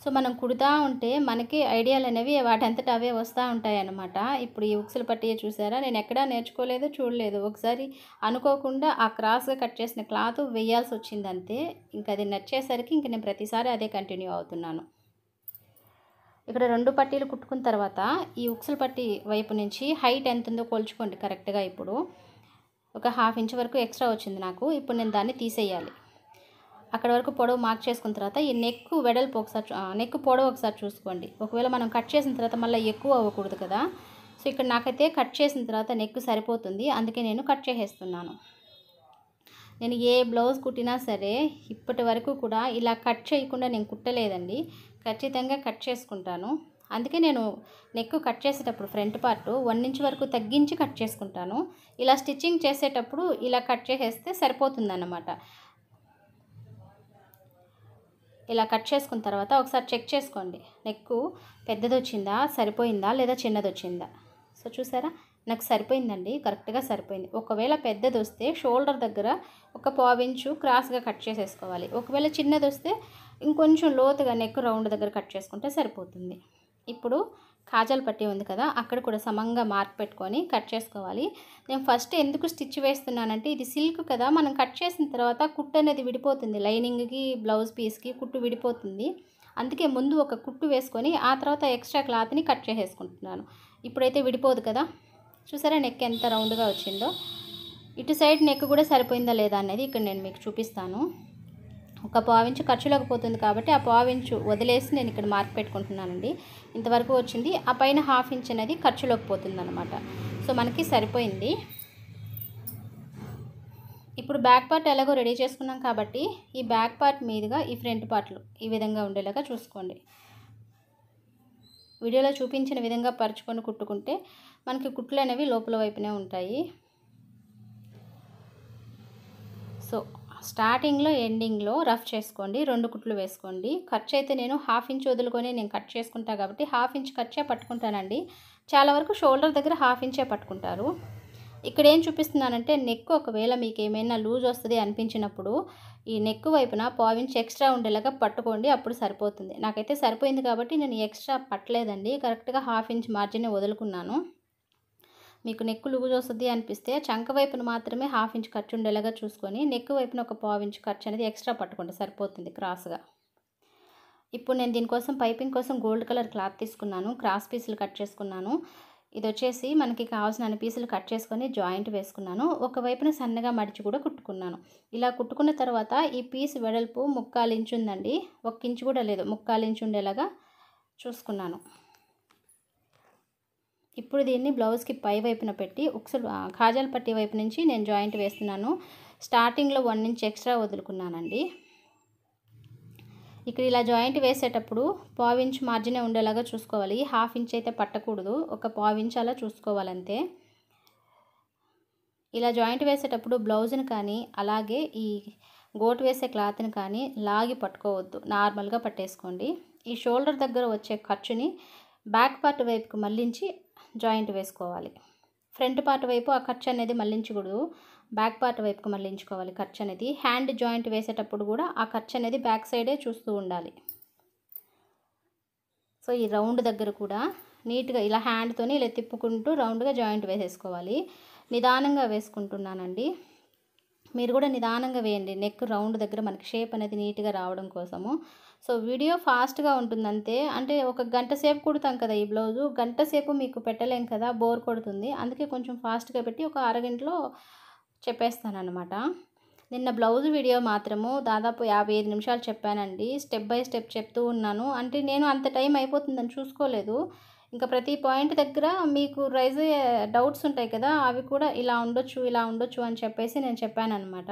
సో మనం కుడతా ఉంటే మనకి ఐడియాలు అనేవి వాటంతట అవే వస్తూ ఉంటాయి అన్నమాట. ఇప్పుడు ఈ ఉక్సుల పట్టి చూసారా, నేను ఎక్కడా నేర్చుకోలేదు, చూడలేదు. ఒకసారి అనుకోకుండా ఆ క్రాస్గా కట్ చేసిన క్లాత్ వేయాల్సి వచ్చింది అంతే. ఇంకా అది నచ్చేసరికి ఇంక నేను ప్రతిసారి అదే కంటిన్యూ అవుతున్నాను. ఇక్కడ 2 పట్టీలు కుట్టుకున్న తర్వాత ఈ ఉక్సుల పట్టి వైపు నుంచి హైట్ ఎంత ఉందో కొలుచుకోండి కరెక్ట్గా. ఇప్పుడు ఒక 1/2 ఇంచ్ వరకు ఎక్స్ట్రా వచ్చింది నాకు. ఇప్పుడు నేను దాన్ని తీసేయాలి. అక్కడ వరకు పొడవు మార్క్ చేసుకున్న తర్వాత ఈ నెక్ వెడల్పు ఒకసారి నెక్ పొడవు ఒకసారి చూసుకోండి. ఒకవేళ మనం కట్ చేసిన తర్వాత మళ్ళీ ఎక్కువ అవ్వకూడదు కదా. సో ఇక్కడ నాకైతే కట్ చేసిన తర్వాత నెక్ సరిపోతుంది, అందుకే నేను కట్ చేసేస్తున్నాను. నేను ఏ బ్లౌజ్ కుట్టినా సరే ఇప్పటి వరకు కూడా ఇలా కట్ చేయకుండా నేను కుట్టలేదండి. ఖచ్చితంగా కట్ చేసుకుంటాను. అందుకే నేను నెక్ కట్ చేసేటప్పుడు ఫ్రంట్ పార్ట్ 1 ఇంచ్ వరకు తగ్గించి కట్ చేసుకుంటాను. ఇలా స్టిచ్చింగ్ చేసేటప్పుడు ఇలా కట్ చేసేస్తే సరిపోతుందన్నమాట. ఇలా కట్ చేసుకున్న తర్వాత ఒకసారి చెక్ చేసుకోండి, నెక్ పెద్దది వచ్చిందా, సరిపోయిందా లేదా చిన్నది వచ్చిందా. సో చూసారా, నాకు సరిపోయిందండి, కరెక్ట్గా సరిపోయింది. ఒకవేళ పెద్దది వస్తే షోల్డర్ దగ్గర ఒక 1/4 ఇంచు క్రాస్గా కట్ చేసేసుకోవాలి. ఒకవేళ చిన్నది వస్తే ఇంకొంచెం లోతుగా నెక్ రౌండ్ దగ్గర కట్ చేసుకుంటే సరిపోతుంది. ఇప్పుడు కాజాల పట్టి ఉంది కదా, అక్కడ కూడా సమంగా మార్క్ పెట్టుకొని కట్ చేసుకోవాలి. నేను ఫస్ట్ ఎందుకు స్టిచ్ వేస్తున్నానంటే ఇది సిల్క్ కదా, మనం కట్ చేసిన తర్వాత కుట్టు అనేది విడిపోతుంది. లైనింగ్కి బ్లౌజ్ పీస్కి కుట్టు విడిపోతుంది. అందుకే ముందు ఒక కుట్టు వేసుకొని ఆ తర్వాత ఎక్స్ట్రా క్లాత్ని కట్ చేసేసుకుంటున్నాను. ఇప్పుడైతే విడిపోదు కదా. చూసారా నెక్ ఎంత రౌండ్గా వచ్చిందో. ఇటు సైడ్ నెక్ కూడా సరిపోయిందా లేదా అనేది ఇక్కడ నేను మీకు చూపిస్తాను. ఒక 1/4 ఇంచు ఖర్చులోకి పోతుంది కాబట్టి ఆ 1/4 ఇంచు వదిలేసి నేను ఇక్కడ మార్క్ పెట్టుకుంటున్నానండి. ఇంతవరకు వచ్చింది. ఆ పైన 1/2 ఇంచ్ అనేది ఖర్చులోకి పోతుంది అనమాట. సో మనకి సరిపోయింది. ఇప్పుడు బ్యాక్ పార్ట్ ఎలాగో రెడీ చేసుకున్నాం కాబట్టి ఈ బ్యాక్ పార్ట్ మీదుగా ఈ ఫ్రంట్ పార్ట్లు ఈ విధంగా ఉండేలాగా చూసుకోండి. వీడియోలో చూపించిన విధంగా పరుచుకొని కుట్టుకుంటే మనకి కుట్లు అనేవి లోపల వైపునే ఉంటాయి. సో స్టార్టింగ్లో ఎండింగ్లో రఫ్ చేసుకోండి, 2 కుట్లు వేసుకోండి. ఖర్చు అయితే నేను 1/2 ఇంచ్ వదులుకొని నేను కట్ చేసుకుంటా కాబట్టి 1/2 ఇంచ్ ఖర్చే పట్టుకుంటానండి. చాలా వరకు షోల్డర్ దగ్గర 1/2 ఇంచే పట్టుకుంటారు. ఇక్కడ ఏం చూపిస్తున్నానంటే నెక్ ఒకవేళ మీకు ఏమైనా లూజ్ వస్తుంది అనిపించినప్పుడు ఈ నెక్ వైపున 1/4 ఇంచ్ ఎక్స్ట్రా ఉండేలాగా పట్టుకోండి, అప్పుడు సరిపోతుంది. నాకైతే సరిపోయింది కాబట్టి నేను ఎక్స్ట్రా పట్టలేదండి, కరెక్ట్గా 1/2 ఇంచ్ మార్జిన్ వదులుకున్నాను. మీకు నెక్ లూజ్ వస్తుంది అనిపిస్తే చంక వైపున మాత్రమే 1/2 ఇంచ్ ఖర్చు ఉండేలాగా చూసుకొని నెక్ వైపున ఒక 1/4 ఇంచ్ ఖర్చు అనేది ఎక్స్ట్రా పట్టుకోండి, సరిపోతుంది క్రాస్గా. ఇప్పుడు నేను దీనికోసం పైపింగ్ కోసం గోల్డ్ కలర్ క్లాత్ తీసుకున్నాను, క్రాస్ పీసులు కట్ చేసుకున్నాను. ఇది వచ్చేసి మనకి కావాల్సిన అన్ని పీసులు కట్ చేసుకొని జాయింట్ వేసుకున్నాను. ఒకవైపున సన్నగా మడిచి కూడా కుట్టుకున్నాను. ఇలా కుట్టుకున్న తర్వాత ఈ పీస్ వెడల్పు 3/4 ఇంచు ఉందండి, 1 ఇంచు కూడా లేదు, 3/4 ఇంచు ఉండేలాగా చూసుకున్నాను. ఇప్పుడు దీన్ని బ్లౌజ్కి పై వైపున పెట్టి కాజాల పట్టి వైపు నుంచి నేను జాయింట్ వేస్తున్నాను. స్టార్టింగ్లో 1 ఇంచ్ ఎక్స్ట్రా వదులుకున్నానండి. ఇక్కడ ఇలా జాయింట్ వేసేటప్పుడు 1/4 ఇంచ్ మార్జినే ఉండేలాగా చూసుకోవాలి. 1/2 ఇంచ్ అయితే పట్టకూడదు, ఒక 1/4 ఇంచ్ అలా చూసుకోవాలంతే. ఇలా జాయింట్ వేసేటప్పుడు బ్లౌజ్ని కానీ అలాగే ఈ గోటు వేసే క్లాత్ని కానీ లాగి పట్టుకోవద్దు, నార్మల్గా పట్టేసుకోండి. ఈ షోల్డర్ దగ్గర వచ్చే ఖర్చుని బ్యాక్ పార్ట్ వైపుకి మళ్ళించి జాయింట్ వేసుకోవాలి. ఫ్రంట్ పార్ట్ వైపు ఆ ఖర్చు అనేది మళ్ళించకూడదు, బ్యాక్ పార్ట్ వైపుకి మళ్ళించుకోవాలి ఖర్చు అనేది. హ్యాండ్ జాయింట్ వేసేటప్పుడు కూడా ఆ ఖర్చు అనేది బ్యాక్ సైడే చూస్తూ ఉండాలి. సో ఈ రౌండ్ దగ్గర కూడా నీట్గా ఇలా హ్యాండ్తోని ఇలా తిప్పుకుంటూ రౌండ్గా జాయింట్ వేసేసుకోవాలి. నిదానంగా వేసుకుంటున్నానండి, మీరు కూడా నిదానంగా వేయండి. నెక్ రౌండ్ దగ్గర మనకి షేప్ అనేది నీట్గా రావడం కోసము. సో వీడియో ఫాస్ట్గా ఉంటుంది అంతే. అంటే ఒక గంట సేపు కుడతాం కదా ఈ బ్లౌజు, గంట సేపు మీకు పెట్టలేం కదా, బోర్ కొడుతుంది. అందుకే కొంచెం ఫాస్ట్గా పెట్టి ఒక అరగంటలో చెప్పేస్తానన్నమాట. నిన్న బ్లౌజ్ వీడియో మాత్రము దాదాపు 55 నిమిషాలు చెప్పానండి. స్టెప్ బై స్టెప్ చెప్తూ ఉన్నాను. అంటే నేను అంత టైం అయిపోతుందని చూసుకోలేదు. ఇంకా ప్రతి పాయింట్ దగ్గర మీకు రైజ్ అయ్యే డౌట్స్ ఉంటాయి కదా, అవి కూడా ఇలా ఉండొచ్చు ఇలా ఉండొచ్చు అని చెప్పేసి నేను చెప్పానన్నమాట.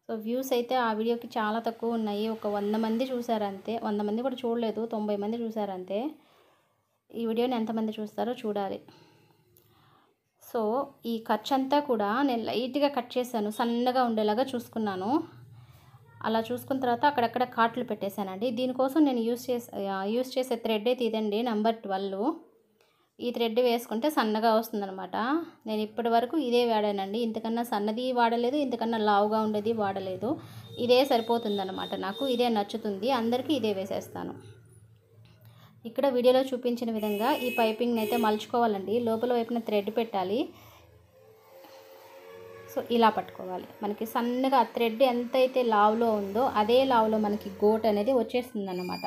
సో వ్యూస్ అయితే ఆ వీడియోకి చాలా తక్కువ ఉన్నాయి, ఒక 100 మంది చూసారంతే. 100 మంది కూడా చూడలేదు, 90 మంది చూసారంతే. ఈ వీడియోని ఎంతమంది చూస్తారో చూడాలి. సో ఈ ఖర్చు అంతా కూడా నేను లైట్గా కట్ చేశాను, సన్నగా ఉండేలాగా చూసుకున్నాను. అలా చూసుకున్న తర్వాత అక్కడక్కడ కాట్లు పెట్టేశానండి. దీనికోసం నేను యూస్ చేసే థ్రెడ్ అయితే ఇదండి, నెంబర్ 12. ఈ థ్రెడ్ వేసుకుంటే సన్నగా వస్తుందన్నమాట. నేను ఇప్పటి వరకు ఇదే వాడానండి. ఇంతకన్నా సన్నది వాడలేదు, ఇంతకన్నా లావుగా ఉండేది వాడలేదు. ఇదే సరిపోతుందన్నమాట నాకు. ఇదే నచ్చుతుంది. అందరికీ ఇదే వేసేస్తాను. ఇక్కడ వీడియోలో చూపించిన విధంగా ఈ పైపింగ్ని అయితే మలుచుకోవాలండి. లోపల వైపున థ్రెడ్ పెట్టాలి. సో ఇలా పట్టుకోవాలి. మనకి సన్నగా థ్రెడ్ ఎంతైతే లావులో ఉందో అదే లావులో మనకి గోట్ అనేది వచ్చేస్తుంది అన్నమాట.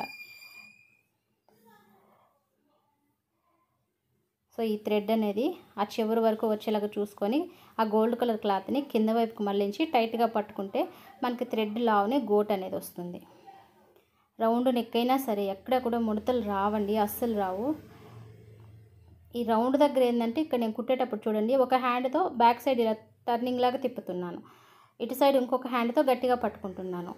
సో ఈ థ్రెడ్ అనేది ఆ చివరి వరకు వచ్చేలాగా చూసుకొని ఆ గోల్డ్ కలర్ క్లాత్ని కింద వైపుకి మళ్ళించి టైట్గా పట్టుకుంటే మనకి థ్రెడ్ లావునే గోట్ అనేది వస్తుంది. రౌండ్ నెక్ అయినా సరే ఎక్కడ కూడా ముడతలు రావండి, అస్సలు రావు. ఈ రౌండ్ దగ్గర ఏంటంటే ఇక్కడ నేను కుట్టేటప్పుడు చూడండి, ఒక హ్యాండ్తో బ్యాక్ సైడ్ ఇలా టర్నింగ్ లాగా తిప్పుతున్నాను, ఇటు సైడ్ ఇంకొక హ్యాండ్తో గట్టిగా పట్టుకుంటున్నాను.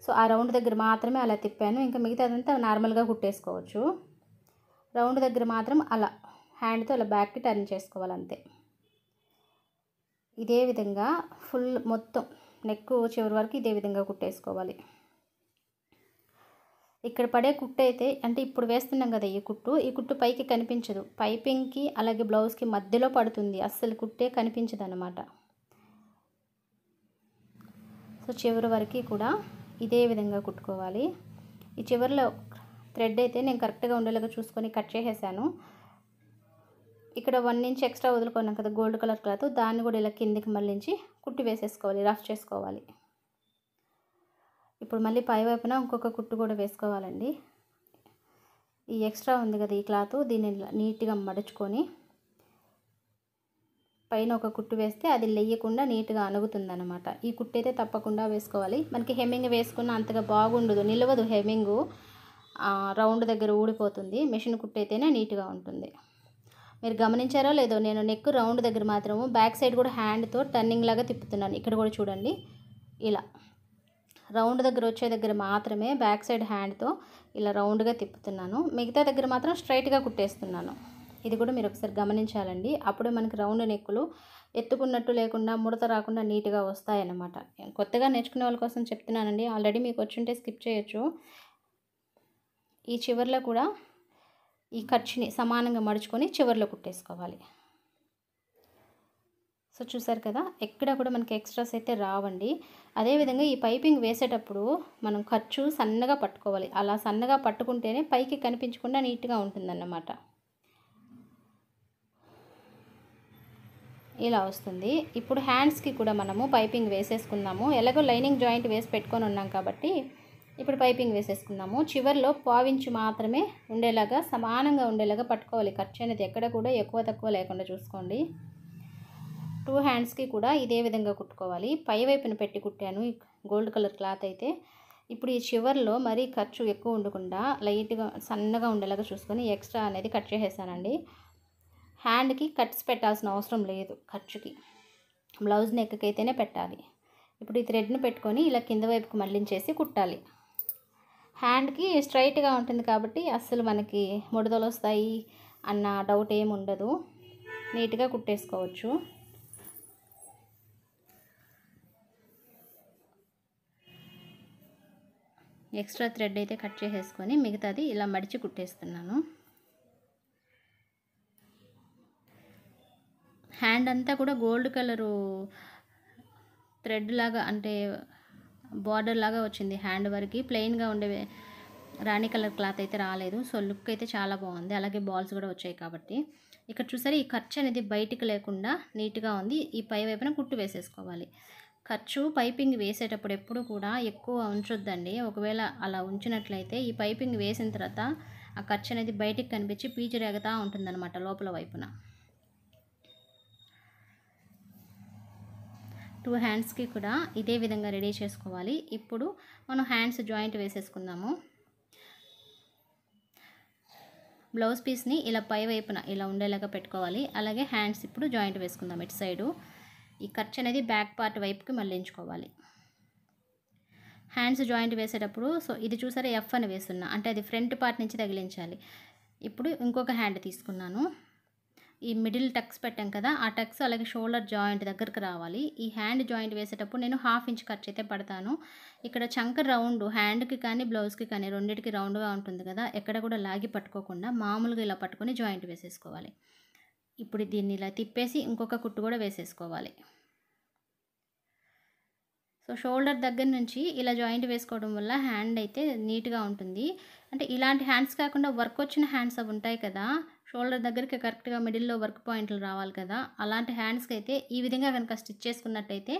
సో ఆ రౌండ్ దగ్గర మాత్రమే అలా తిప్పాను. ఇంకా మిగతాదంతా నార్మల్గా కుట్టేసుకోవచ్చు. రౌండ్ దగ్గర మాత్రం అలా హ్యాండ్తో అలా బ్యాక్కి టర్న్ చేసుకోవాలి అంతే. ఇదే విధంగా ఫుల్ మొత్తం నెక్ చివరి వరకు ఇదే విధంగా కుట్టేసుకోవాలి. ఇక్కడ పడే కుట్టు అయితే అంటే ఇప్పుడు వేస్తున్నాం కదా, ఈ కుట్టు పైకి కనిపించదు. పైపింగ్కి అలాగే బ్లౌజ్కి మధ్యలో పడుతుంది, అస్సలు కుట్టే కనిపించదు అన్నమాట. సో చివరి వరకు కూడా ఇదే విధంగా కుట్టుకోవాలి. ఈ చివరిలో థ్రెడ్ అయితే నేను కరెక్ట్గా ఉండేలాగా చూసుకొని కట్ చేసేసాను. ఇక్కడ 1 ఇంచ్ ఎక్స్ట్రా వదులుకున్నాం కదా గోల్డ్ కలర్ క్లాత్, దాన్ని కూడా ఇలా కిందికి మళ్ళించి కుట్టు వేసేసుకోవాలి, రఫ్ చేసుకోవాలి. ఇప్పుడు మళ్ళీ పై వైపున ఇంకొక కుట్టు కూడా వేసుకోవాలండి. ఈ ఎక్స్ట్రా ఉంది కదా ఈ క్లాత్, దీన్ని నీట్గా మడుచుకొని పైన ఒక కుట్టు వేస్తే అది లేయకుండా నీట్గా అణుగుతుందన్నమాట. ఈ కుట్టు అయితే తప్పకుండా వేసుకోవాలి. మనకి హెమ్మింగ్ వేసుకున్న అంతగా బాగుండదు, నిలవదు హెమ్మింగు, రౌండ్ దగ్గర ఊడిపోతుంది. మెషిన్ కుట్టు అయితేనే నీట్గా ఉంటుంది. మీరు గమనించారో లేదో, నేను నెక్ రౌండ్ దగ్గర మాత్రము బ్యాక్ సైడ్ కూడా హ్యాండ్తో టర్నింగ్ లాగా తిప్పుతున్నాను. ఇక్కడ కూడా చూడండి, ఇలా రౌండ్ దగ్గర వచ్చే దగ్గర మాత్రమే బ్యాక్ సైడ్ హ్యాండ్తో ఇలా రౌండ్గా తిప్పుతున్నాను. మిగతా దగ్గర మాత్రం స్ట్రైట్గా కుట్టేస్తున్నాను. ఇది కూడా మీరు ఒకసారి గమనించాలండి. అప్పుడే మనకి రౌండ్ నెక్కులు ఎత్తుకున్నట్టు లేకుండా ముడత రాకుండా నీట్గా వస్తాయన్నమాట. కొత్తగా నేర్చుకునే వాళ్ళ కోసం చెప్తున్నానండి. ఆల్రెడీ మీకు వచ్చుంటే స్కిప్ చేయొచ్చు. ఈ చివర్లో కూడా ఈ ఖర్చుని సమానంగా మడుచుకొని చివర్లో కుట్టేసుకోవాలి. సో చూసారు కదా, ఎక్కడ కూడా మనకి ఎక్స్ట్రాస్ అయితే రావండి. అదేవిధంగా ఈ పైపింగ్ వేసేటప్పుడు మనం ఖర్చు సన్నగా పట్టుకోవాలి. అలా సన్నగా పట్టుకుంటేనే పైకి కనిపించకుండా నీట్గా ఉంటుందన్నమాట. ఇలా వస్తుంది. ఇప్పుడు హ్యాండ్స్కి కూడా మనము పైపింగ్ వేసేసుకుందాము. ఎలాగో లైనింగ్ జాయింట్ వేసి పెట్టుకొని ఉన్నాం కాబట్టి ఇప్పుడు పైపింగ్ వేసేసుకుందాము. చివర్లో 1/4 ఇంచు మాత్రమే ఉండేలాగా సమానంగా ఉండేలాగా పట్టుకోవాలి. ఖర్చు అనేది ఎక్కడ కూడా ఎక్కువ తక్కువ లేకుండా చూసుకోండి. 2 హ్యాండ్స్కి కూడా ఇదే విధంగా కుట్టుకోవాలి. పై వైపున పెట్టి కుట్టాను గోల్డ్ కలర్ క్లాత్ అయితే. ఇప్పుడు ఈ చివర్లో మరీ ఖర్చు ఎక్కువ ఉండకుండా లైట్గా సన్నగా ఉండేలాగా చూసుకొని ఎక్స్ట్రా అనేది కట్ చేసేసానండి. హ్యాండ్కి కట్స్ పెట్టాల్సిన అవసరం లేదు, ఖర్చుకి బ్లౌజ్ నెక్కి అయితేనే పెట్టాలి. ఇప్పుడు ఈ థ్రెడ్ని పెట్టుకొని ఇలా కింద వైపుకి మళ్ళించేసి కుట్టాలి. హ్యాండ్కి స్ట్రైట్గా ఉంటుంది కాబట్టి అస్సలు మనకి ముడతలు వస్తాయి అన్న డౌట్ ఏమి ఉండదు, నీట్గా కుట్టేసుకోవచ్చు. ఎక్స్ట్రా థ్రెడ్ అయితే కట్ చేసేసుకొని మిగతాది ఇలా మడిచి కుట్టేస్తున్నాను. హ్యాండ్ అంతా కూడా గోల్డ్ కలరు థ్రెడ్ లాగా అంటే బార్డర్ లాగా వచ్చింది. హ్యాండ్ వరకు ప్లెయిన్గా ఉండే రాణి కలర్ క్లాత్ అయితే రాలేదు. సో లుక్ అయితే చాలా బాగుంది. అలాగే బాల్స్ కూడా వచ్చాయి కాబట్టి. ఇక్కడ చూసారు, ఈ ఖర్చు అనేది బయటికి లేకుండా నీట్గా ఉంది. ఈ పై వైపున కుట్టు వేసేసుకోవాలి. ఖర్చు పైపింగ్ వేసేటప్పుడు ఎప్పుడు కూడా ఎక్కువ ఉంచొద్దండి. ఒకవేళ అలా ఉంచినట్లయితే ఈ పైపింగ్ వేసిన తర్వాత ఆ ఖర్చు అనేది బయటికి కనిపించి పీచు రేగుతూ ఉంటుందన్నమాట లోపల వైపున. 2 హ్యాండ్స్కి కూడా ఇదే విధంగా రెడీ చేసుకోవాలి. ఇప్పుడు మనం హ్యాండ్స్ జాయింట్ వేసేసుకుందాము. బ్లౌజ్ పీస్ని ఇలా పై వైపున ఇలా ఉండేలాగా పెట్టుకోవాలి. అలాగే హ్యాండ్స్ ఇప్పుడు జాయింట్ వేసుకుందాం. ఇటు సైడు ఈ ఖర్చు అనేది బ్యాక్ పార్ట్ వైపుకి మళ్ళించుకోవాలి. హ్యాండ్స్ జాయింట్ వేసేటప్పుడు సో ఇది చూసారా, ఎఫ్ అని వేస్తున్నా అంటే అది ఫ్రంట్ పార్ట్ నుంచి తగిలించాలి. ఇప్పుడు ఇంకొక హ్యాండ్ తీసుకున్నాను. ఈ మిడిల్ టక్స్ పెట్టాం కదా, ఆ టక్స్ అలాగే షోల్డర్ జాయింట్ దగ్గరకు రావాలి. ఈ హ్యాండ్ జాయింట్ వేసేటప్పుడు నేను 1/2 ఇంచ్ ఖర్చు అయితే పడతాను. ఇక్కడ చంక రౌండ్ హ్యాండ్‌కి కానీ, బ్లౌజ్‌కి కానీ రెండిటికి రౌండ్‌గా ఉంటుంది కదా, ఎక్కడ కూడా లాగి పట్టుకోకుండా మామూలుగా ఇలా పట్టుకొని జాయింట్ వేసేసుకోవాలి. ఇప్పుడు దీన్ని ఇలా తిప్పేసి ఇంకొక కుట్టు కూడా వేసేసుకోవాలి. సో షోల్డర్ దగ్గర నుంచి ఇలా జాయింట్ వేసుకోవడం వల్ల హ్యాండ్ అయితే నీట్‌గా ఉంటుంది. అంటే ఇలాంటి హ్యాండ్స్ కాకుండా వర్క్ వచ్చిన హ్యాండ్స్ అవి ఉంటాయి కదా, షోల్డర్ దగ్గరికి కరెక్ట్‌గా మిడిల్‌లో వర్క్ పాయింట్లు రావాలి కదా, అలాంటి హ్యాండ్స్‌కి అయితే ఈ విధంగా కనుక స్టిచ్ చేసుకున్నట్టయితే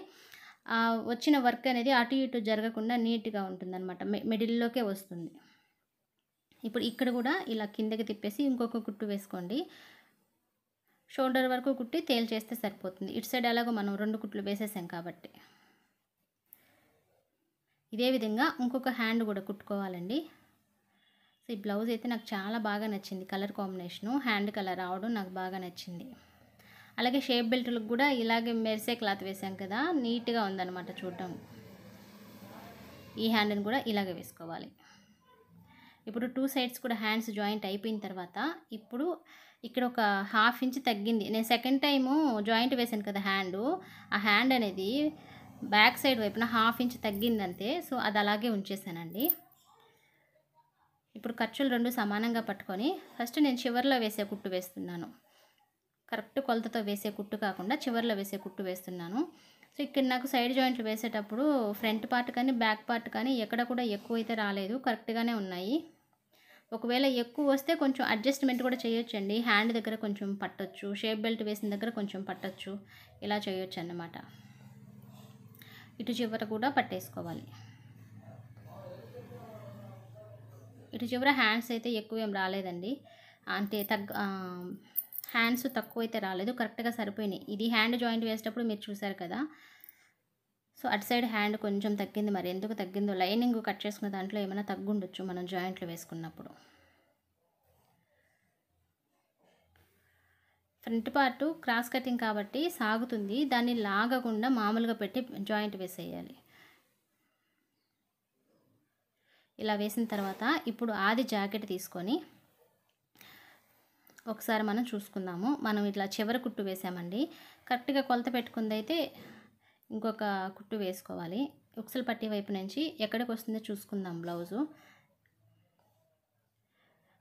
వచ్చిన వర్క్ అనేది అటు ఇటు జరగకుండా నీట్‌గా ఉంటుందన్నమాట. మిడిల్‌లోకే వస్తుంది. ఇప్పుడు ఇక్కడ కూడా ఇలా కిందకి తిప్పేసి ఇంకొక కుట్టు వేసుకోండి. షోల్డర్ వరకు కుట్టి తేల్చేస్తే సరిపోతుంది. ఇటు సైడ్ ఎలాగో మనం 2 కుట్లు వేసేసాం కాబట్టి. ఇదే విధంగా ఇంకొక హ్యాండ్ కూడా కుట్టుకోవాలండి. సో ఈ బ్లౌజ్ అయితే నాకు చాలా బాగా నచ్చింది. కలర్ కాంబినేషను హ్యాండ్ కలర్ రావడం నాకు బాగా నచ్చింది. అలాగే షేప్ బెల్ట్లకు కూడా ఇలాగే మెరిసే క్లాత్ వేసాం కదా, నీట్‌గా ఉందన్నమాట చూడడం. ఈ హ్యాండ్ని కూడా ఇలాగే వేసుకోవాలి. ఇప్పుడు 2 సైడ్స్ కూడా హ్యాండ్స్ జాయింట్ అయిపోయిన తర్వాత ఇప్పుడు ఇక్కడ ఒక 1/2 ఇంచ్ తగ్గింది. నేను సెకండ్ టైము జాయింట్ వేసాను కదా హ్యాండు, ఆ హ్యాండ్ అనేది బ్యాక్ సైడ్ వైపున 1/2 ఇంచ్ తగ్గిందంతే. సో అది అలాగే ఉంచేసానండి. ఇప్పుడు ఖర్చులు 2 సమానంగా పట్టుకొని ఫస్ట్ నేను చివర్లో వేసే కుట్టు వేస్తున్నాను. కరెక్ట్ కొలతతో వేసే కుట్టు కాకుండా చివర్లో వేసే కుట్టు వేస్తున్నాను. సో ఇక్కడ నాకు సైడ్ జాయింట్లు వేసేటప్పుడు ఫ్రంట్ పార్ట్ కానీ బ్యాక్ పార్ట్ కానీ ఎక్కడ కూడా ఎక్కువ అయితే రాలేదు, కరెక్ట్గానే ఉన్నాయి. ఒకవేళ ఎక్కువ వస్తే కొంచెం అడ్జస్ట్మెంట్ కూడా చేయొచ్చండి. హ్యాండ్ దగ్గర కొంచెం పట్టొచ్చు, షేప్ బెల్ట్ వేసిన దగ్గర కొంచెం పట్టొచ్చు, ఇలా చేయొచ్చు అన్నమాట. ఇటు చివర కూడా పట్టేసుకోవాలి. ఇటు చివర హ్యాండ్స్ అయితే ఎక్కువ ఏం రాలేదండి, అంటే హ్యాండ్స్ తక్కువ అయితే రాలేదు, కరెక్ట్గా సరిపోయినాయి. ఇది హ్యాండ్ జాయింట్ వేసేటప్పుడు మీరు చూసారు కదా. సో అటు సైడ్ హ్యాండ్ కొంచెం తగ్గింది, మరి ఎందుకు తగ్గిందో లైనింగ్ కట్ చేసుకున్న దాంట్లో ఏమైనా తగ్గుండొచ్చు మనం జాయింట్లు వేసుకున్నప్పుడు. ఫ్రంట్ పార్టు క్రాస్ కటింగ్ కాబట్టి సాగుతుంది, దాన్ని లాగకుండా మామూలుగా పెట్టి జాయింట్ వేసేయాలి. ఇలా వేసిన తర్వాత ఇప్పుడు ఆది జాకెట్ తీసుకొని ఒకసారి మనం చూసుకుందాము. మనం ఇట్లా చివరి కుట్టు వేసామండి, కరెక్ట్గా కొలత పెట్టుకుందైతే ఇంకొక కుట్టు వేసుకోవాలి. ఉక్సులు పట్టి వైపు నుంచి ఎక్కడికి వస్తుందో చూసుకుందాం బ్లౌజు.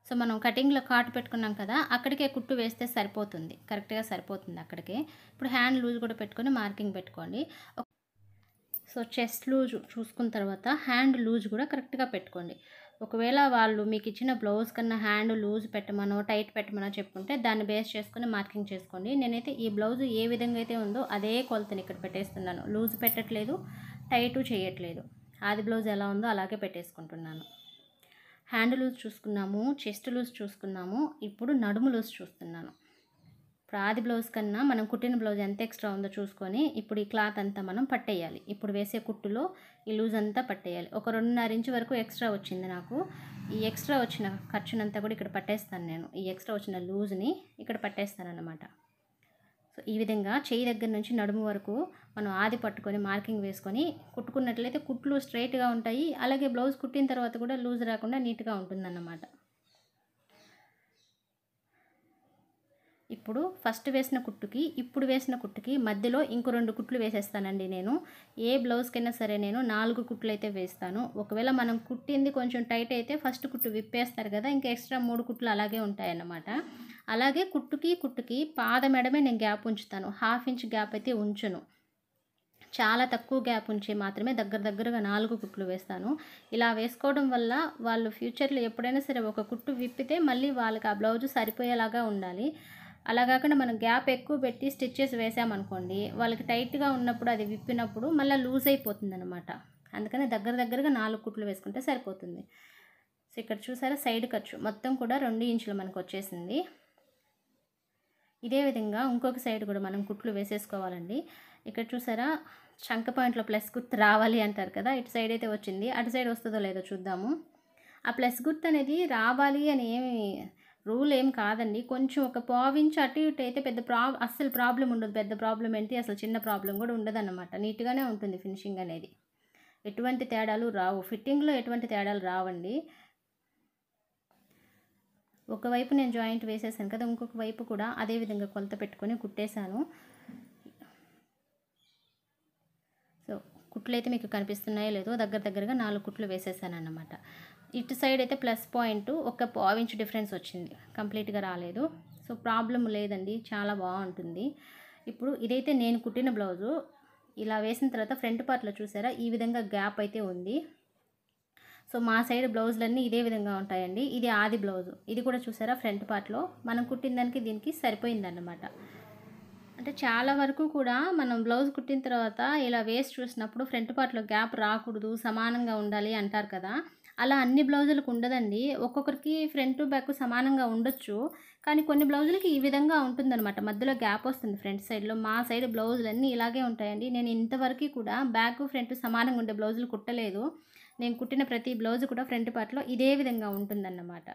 సో మనం కటింగ్లో కాటు పెట్టుకున్నాం కదా, అక్కడికే కుట్టు వేస్తే సరిపోతుంది, కరెక్ట్గా సరిపోతుంది అక్కడికే. ఇప్పుడు హ్యాండ్ లూజ్ కూడా పెట్టుకొని మార్కింగ్ పెట్టుకోండి. సో చెస్ట్ లూజ్ చూసుకున్న తర్వాత హ్యాండ్ లూజ్ కూడా కరెక్ట్గా పెట్టుకోండి. ఒకవేళ వాళ్ళు మీకు ఇచ్చిన బ్లౌజ్ కన్నా హ్యాండ్ లూజ్ పెట్టమనో టైట్ పెట్టమనో చెప్పుకుంటే దాన్ని బేస్ చేసుకొని మార్కింగ్ చేసుకోండి. నేనైతే ఈ బ్లౌజ్ ఏ విధంగా అయితే ఉందో అదే కొలతని ఇక్కడ పెట్టేస్తున్నాను. లూజ్ పెట్టట్లేదు, టైటు చేయట్లేదు. ఆది బ్లౌజ్ ఎలా ఉందో అలాగే పెట్టేసుకుంటున్నాను. హ్యాండ్ లూజ్ చూసుకున్నాము, చెస్ట్ లూజ్ చూసుకున్నాము, ఇప్పుడు నడుము లూజ్ చూస్తున్నాను. ఇప్పుడు ఆది బ్లౌజ్ కన్నా మనం కుట్టిన బ్లౌజ్ ఎంత ఎక్స్ట్రా ఉందో చూసుకొని ఇప్పుడు ఈ క్లాత్ అంతా మనం పట్టేయాలి. ఇప్పుడు వేసే కుట్టులో ఈ లూజ్ అంతా పట్టేయాలి. ఒక 2.5 ఇంచ్ వరకు ఎక్స్ట్రా వచ్చింది నాకు. ఈ ఎక్స్ట్రా వచ్చిన ఖర్చునంతా కూడా ఇక్కడ పట్టేస్తాను నేను. ఈ ఎక్స్ట్రా వచ్చిన లూజ్ని ఇక్కడ పట్టేస్తాను అన్నమాట. సో ఈ విధంగా చేయి దగ్గర నుంచి నడుము వరకు మనం ఆది పట్టుకొని మార్కింగ్ వేసుకొని కుట్టుకున్నట్లయితే కుట్లు స్ట్రైట్గా ఉంటాయి. అలాగే బ్లౌజ్ కుట్టిన తర్వాత కూడా లూజ్ రాకుండా నీట్గా ఉంటుందన్నమాట. ఇప్పుడు ఫస్ట్ వేసిన కుట్టుకి ఇప్పుడు వేసిన కుట్టుకి మధ్యలో ఇంకో 2 కుట్లు వేసేస్తానండి నేను. ఏ బ్లౌజ్కైనా సరే నేను 4 కుట్లు అయితే వేస్తాను. ఒకవేళ మనం కుట్టింది కొంచెం టైట్ అయితే ఫస్ట్ కుట్టు విప్పేస్తారు కదా, ఇంకా ఎక్స్ట్రా 3 కుట్లు అలాగే ఉంటాయన్నమాట. అలాగే కుట్టుకి పాద మెడమే నేను గ్యాప్ ఉంచుతాను, 1/2 ఇంచ్ గ్యాప్ అయితే ఉంచను. చాలా తక్కువ గ్యాప్ ఉంచి మాత్రమే దగ్గరగా 4 కుట్లు వేస్తాను. ఇలా వేసుకోవడం వల్ల వాళ్ళు ఫ్యూచర్లో ఎప్పుడైనా సరే ఒక కుట్టు విప్పితే మళ్ళీ వాళ్ళకి ఆ బ్లౌజు సరిపోయేలాగా ఉండాలి. అలా కాకుండా మనం గ్యాప్ ఎక్కువ పెట్టి స్టిచ్చెస్ వేసామనుకోండి, వాళ్ళకి టైట్గా ఉన్నప్పుడు అది విప్పినప్పుడు మళ్ళీ లూజ్ అయిపోతుంది అనమాట. అందుకని దగ్గరగా 4 కుట్లు వేసుకుంటే సరిపోతుంది. సో ఇక్కడ చూసారా సైడ్ ఖర్చు మొత్తం కూడా 2 ఇంచులు మనకు వచ్చేసింది. ఇదే విధంగా ఇంకొక సైడ్ కూడా మనం కుట్లు వేసేసుకోవాలండి. ఇక్కడ చూసారా చంక పాయింట్లో ప్లస్ గుర్తు రావాలి అంటారు కదా, ఇటు సైడ్ అయితే వచ్చింది, అటు సైడ్ వస్తుందో లేదో చూద్దాము. ఆ ప్లస్ గుర్తు అనేది రావాలి అని ఏమి రూల్ ఏం కాదండి. కొంచెం ఒక 1/4 ఇంచ్ అటు ఇటు అయితే పెద్ద అస్సలు ప్రాబ్లం ఉండదు. పెద్ద ప్రాబ్లం ఏంటి, అసలు చిన్న ప్రాబ్లం కూడా ఉండదన్నమాట. నీట్గానే ఉంటుంది ఫినిషింగ్ అనేది, ఎటువంటి తేడాలు రావు. ఫిట్టింగ్లో ఎటువంటి తేడాలు రావండి. ఒకవైపు నేను జాయింట్ వేసేసాను కదా, ఇంకొక వైపు కూడా అదే విధంగా కొలత పెట్టుకొని కుట్టేశాను. సో కుట్లు అయితే మీకు కనిపిస్తున్నాయో లేదో, దగ్గరగా 4 కుట్లు వేసేసాను అన్నమాట. ఇటు సైడ్ అయితే ప్లస్ పాయింట్ ఒక ½ ఇంచ్ డిఫరెన్స్ వచ్చింది, కంప్లీట్గా రాలేదు. సో ప్రాబ్లం లేదండి, చాలా బాగుంటుంది. ఇప్పుడు ఇదైతే నేను కుట్టిన బ్లౌజు. ఇలా వేసిన తర్వాత ఫ్రంట్ పార్ట్లో చూసారా ఈ విధంగా గ్యాప్ అయితే ఉంది. సో మా సైడ్ బ్లౌజులన్నీ ఇదే విధంగా ఉంటాయండి. ఇది ఆది బ్లౌజు. ఇది కూడా చూసారా ఫ్రంట్ పార్ట్లో మనం కుట్టిన దానికి దీనికి సరిపోయిందన్నమాట. అంటే చాలా వరకు కూడా మనం బ్లౌజ్ కుట్టిన తర్వాత ఇలా వేసి చూసినప్పుడు ఫ్రంట్ పార్ట్లో గ్యాప్ రాకూడదు, సమానంగా ఉండాలి అంటారు కదా. అలా అన్ని బ్లౌజులకు ఉండదండి. ఒక్కొక్కరికి ఫ్రంట్ బ్యాక్ సమానంగా ఉండొచ్చు, కానీ కొన్ని బ్లౌజులకి ఈ విధంగా ఉంటుందన్నమాట. మధ్యలో గ్యాప్ వస్తుంది ఫ్రంట్ సైడ్లో. మా సైడ్ బ్లౌజులన్నీ ఇలాగే ఉంటాయండి. నేను ఇంతవరకు కూడా బ్యాక్ ఫ్రంట్ సమానంగా ఉండే బ్లౌజులు కుట్టలేదు. నేను కుట్టిన ప్రతి బ్లౌజు కూడా ఫ్రంట్ పార్ట్లో ఇదే విధంగా ఉంటుందన్నమాట.